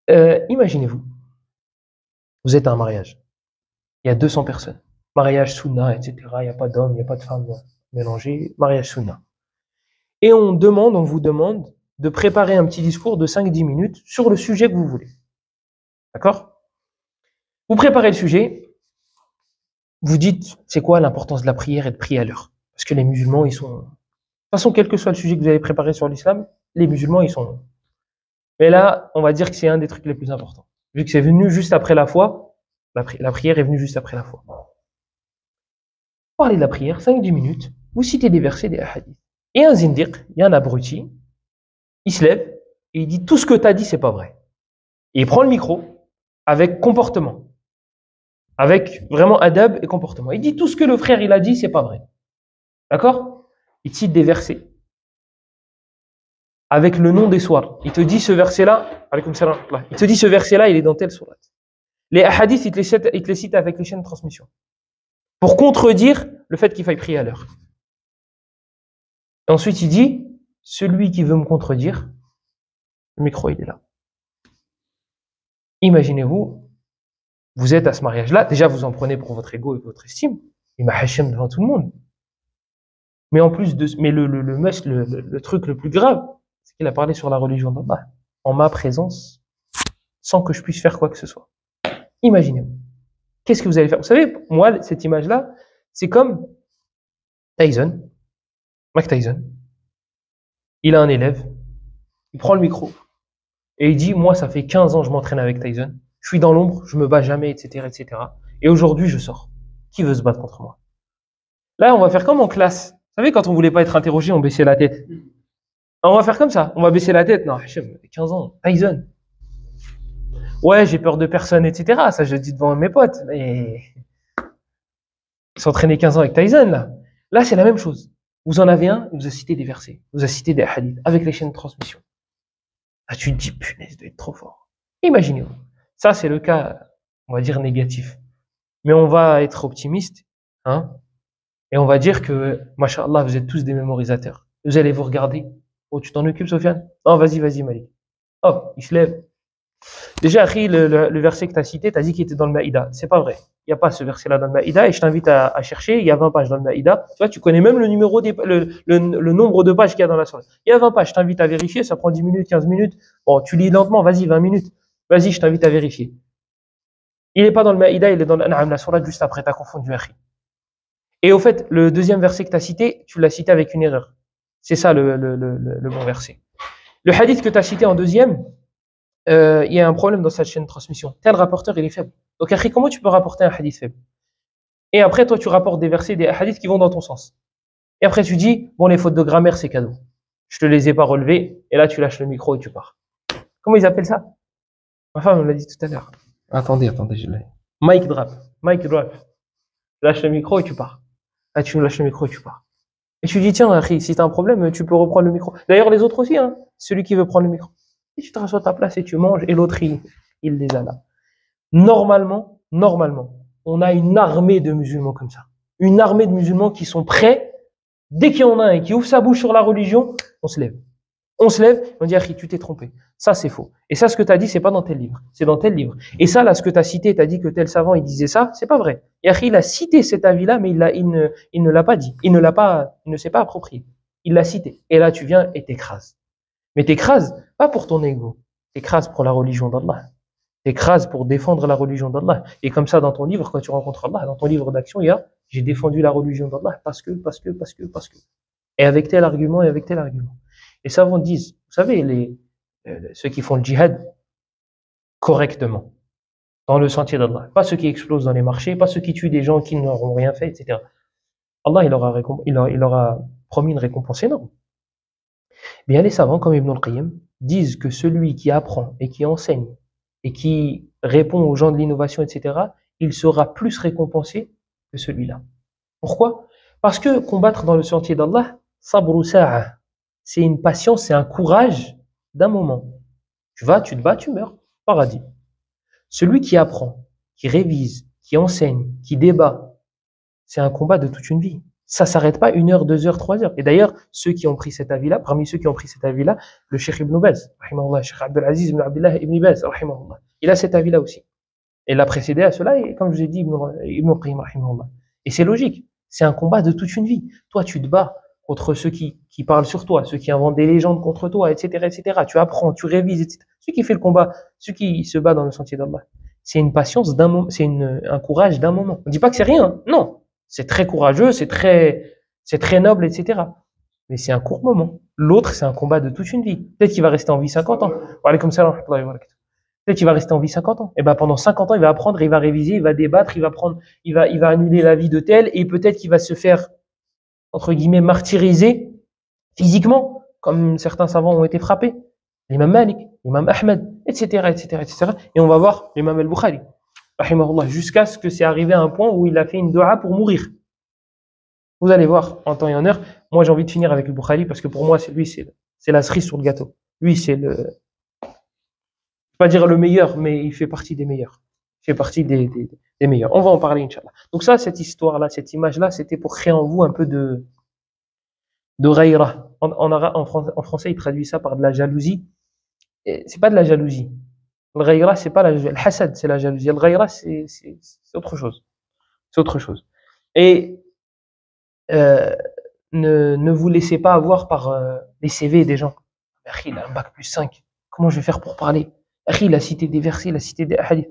Imaginez-vous, vous êtes à un mariage. Il y a 200 personnes. Mariage sunna, etc. Il n'y a pas d'hommes, il n'y a pas de femmes mélangées. Mariage sunna. Et on vous demande de préparer un petit discours de 5-10 minutes sur le sujet que vous voulez. D'accord? Vous préparez le sujet, vous dites c'est quoi l'importance de la prière et de prier à l'heure. Parce que les musulmans, ils sont... De toute façon, quel que soit le sujet que vous allez préparer sur l'islam, les musulmans, ils sont... Mais là, on va dire que c'est un des trucs les plus importants. Vu que c'est venu juste après la foi, la prière est venue juste après la foi. Parlez de la prière, 5-10 minutes, vous citez des versets, des hadiths. Et un zindiq, il y a un abruti, il se lève et il dit tout ce que tu as dit, c'est pas vrai. Et il prend le micro avec comportement. Avec vraiment adab et comportement. Il dit tout ce que le frère il a dit, c'est pas vrai. D'accord? Il cite des versets. Avec le nom des soirs. Il te dit ce verset-là, il te dit ce verset-là, il est dans telle sourate. Les hadiths, il te les cite avec les chaînes de transmission. Pour contredire le fait qu'il faille prier à l'heure. Et ensuite, il dit, celui qui veut me contredire, le micro, il est là. Imaginez-vous, vous êtes à ce mariage-là, déjà vous en prenez pour votre ego et votre estime, il m'a hachem devant tout le monde. Mais en plus de, mais le truc le plus grave, c'est qu'il a parlé sur la religion d'Allah, en ma présence, sans que je puisse faire quoi que ce soit. Imaginez-vous. Qu'est-ce que vous allez faire? Vous savez, moi, cette image-là, c'est comme Tyson, Mike Tyson. Il a un élève, il prend le micro, et il dit, moi, ça fait 15 ans que je m'entraîne avec Tyson, je suis dans l'ombre, je me bats jamais, etc., etc. Et aujourd'hui, je sors. Qui veut se battre contre moi? Là, on va faire comme en classe. Vous savez, quand on voulait pas être interrogé, on baissait la tête. On va faire comme ça. On va baisser la tête. Non, 15 ans. Tyson. Ouais, j'ai peur de personne, etc. Ça, je le dis devant mes potes. Mais s'entraîner 15 ans avec Tyson, là. Là, c'est la même chose. Vous en avez un, il vous a cité des versets. Il vous a cité des hadiths avec les chaînes de transmission. Là, tu te dis, punaise, doit être trop fort. Imaginez-vous. Ça, c'est le cas, on va dire, négatif. Mais on va être optimiste, hein. Et on va dire que, masha'Allah, vous êtes tous des mémorisateurs. Vous allez vous regarder. Oh, tu t'en occupes, Sofiane? Non, vas-y, Malik. Hop, il se lève. Déjà, le verset que tu as cité, tu as dit qu'il était dans le Maïda. C'est pas vrai. Il n'y a pas ce verset-là dans le Maïda et je t'invite à chercher. Il y a 20 pages dans le Maïda. Tu vois, tu connais même le numéro le nombre de pages qu'il y a dans la sourate. Il y a 20 pages. Je t'invite à vérifier. Ça prend 10 minutes, 15 minutes. Bon, tu lis lentement. Vas-y, 20 minutes. Vas-y, je t'invite à vérifier. Il n'est pas dans le Maïda, il est dans l'An'am, la sourate juste après. Tu as confondu, Akhi. Et au fait, le deuxième verset que tu as cité, tu l'as cité avec une erreur. C'est ça le bon verset. Le hadith que tu as cité en deuxième, il y a un problème dans cette chaîne de transmission. Tel rapporteur, il est faible. Donc, Akhi, comment tu peux rapporter un hadith faible? Et après, toi, tu rapportes des versets, des hadiths qui vont dans ton sens. Et après, tu dis, bon, les fautes de grammaire, c'est cadeau. Je te les ai pas relevées. Et là, tu lâches le micro et tu pars. Comment ils appellent ça? Ma femme me l'a dit tout à l'heure. Attendez, je l'ai. Mic drop. Tu lâches le micro et tu pars. Là, tu lâches le micro et tu pars. Et tu dis, tiens, Akhi, si t'as un problème, tu peux reprendre le micro. D'ailleurs, les autres aussi, hein. Celui qui veut prendre le micro. Et tu te rassois à ta place et tu manges, et l'autre, il les a là. Normalement, on a une armée de musulmans comme ça. Une armée de musulmans qui sont prêts, dès qu'il y en a un qui ouvre sa bouche sur la religion, on se lève. On se lève, on dit, Akhi, tu t'es trompé. Ça, c'est faux. Et ça, ce que tu as dit, c'est pas dans tel livre. C'est dans tel livre. Et ça, là, ce que tu as cité, tu as dit que tel savant, il disait ça, c'est pas vrai. Et Akhi, il a cité cet avis-là, mais il ne l'a pas dit. Il ne s'est pas approprié. Il l'a cité. Et là, tu viens et t'écrases. Mais t'écrases, pas pour ton ego. T'écrases pour la religion d'Allah. T'écrases pour défendre la religion d'Allah. Et comme ça, dans ton livre, quand tu rencontres Allah, dans ton livre d'action, il y a, j'ai défendu la religion d'Allah parce que. Et avec tel argument, et avec tel argument. Les savants disent, vous savez, ceux qui font le djihad correctement, dans le sentier d'Allah. Pas ceux qui explosent dans les marchés, pas ceux qui tuent des gens qui n'auront rien fait, etc. Allah, il aura promis une récompense énorme. Bien, les savants, comme Ibn al-Qayyim, disent que celui qui apprend et qui enseigne et qui répond aux gens de l'innovation, etc., il sera plus récompensé que celui-là. Pourquoi? Parce que combattre dans le sentier d'Allah, sabru sa'a, c'est une patience, c'est un courage d'un moment. Tu te bats, tu meurs, paradis. Celui qui apprend, qui révise, qui enseigne, qui débat, c'est un combat de toute une vie. Ça s'arrête pas 1 heure, 2 heures, 3 heures. Et d'ailleurs, ceux qui ont pris cet avis-là, parmi ceux qui ont pris cet avis-là, le Cheikh Ibn Baz, rahimahullah, Cheikh Abdelaziz ibn Abdullah ibn Baz, rahimahullah, il a cet avis-là aussi. Et il a précédé à cela, et comme je vous ai dit, Ibn Qayyim, rahimahullah. Et c'est logique. C'est un combat de toute une vie. Toi, tu te bats contre ceux qui parlent sur toi, ceux qui inventent des légendes contre toi, etc., etc. Tu apprends, tu révises, etc. Celui qui fait le combat, celui qui se bat dans le sentier d'Allah, c'est une patience d'un moment, c'est un courage d'un moment. On dit pas que c'est rien, non. C'est très courageux, c'est très noble, etc. Mais c'est un court moment. L'autre, c'est un combat de toute une vie. Peut-être qu'il va rester en vie 50 ans. Wa alaykoum salam wa rahmatullahi wa barakatuh. Peut-être qu'il va rester en vie 50 ans. Et ben, pendant 50 ans, il va apprendre, il va réviser, il va débattre, il va annuler la vie de tel, et peut-être qu'il va se faire, entre guillemets, martyriser physiquement, comme certains savants ont été frappés. L'imam Malik, l'imam Ahmed, etc., etc., etc. Et on va voir l'imam al-Bukhari, rahimahullah, jusqu'à ce que c'est arrivé à un point où il a fait une dua pour mourir. Vous allez voir en temps et en heure. Moi, j'ai envie de finir avec le Bukhari parce que pour moi, c'est la cerise sur le gâteau. Lui, c'est pas dire le meilleur, mais il fait partie des meilleurs. Il fait partie des meilleurs. On va en parler, Inch'Allah. Donc ça, cette histoire-là, cette image-là, c'était pour créer en vous un peu de ghaïra. En français, il traduit ça par de la jalousie. Et c'est pas de la jalousie. Le ghaïra, c'est pas le hasad, c'est la jalousie. Le ghaïra, c'est autre chose. C'est autre chose. Et ne vous laissez pas avoir par les CV des gens. Il a un bac+5. Comment je vais faire pour parler? Il a cité des versets, il a cité des hadiths.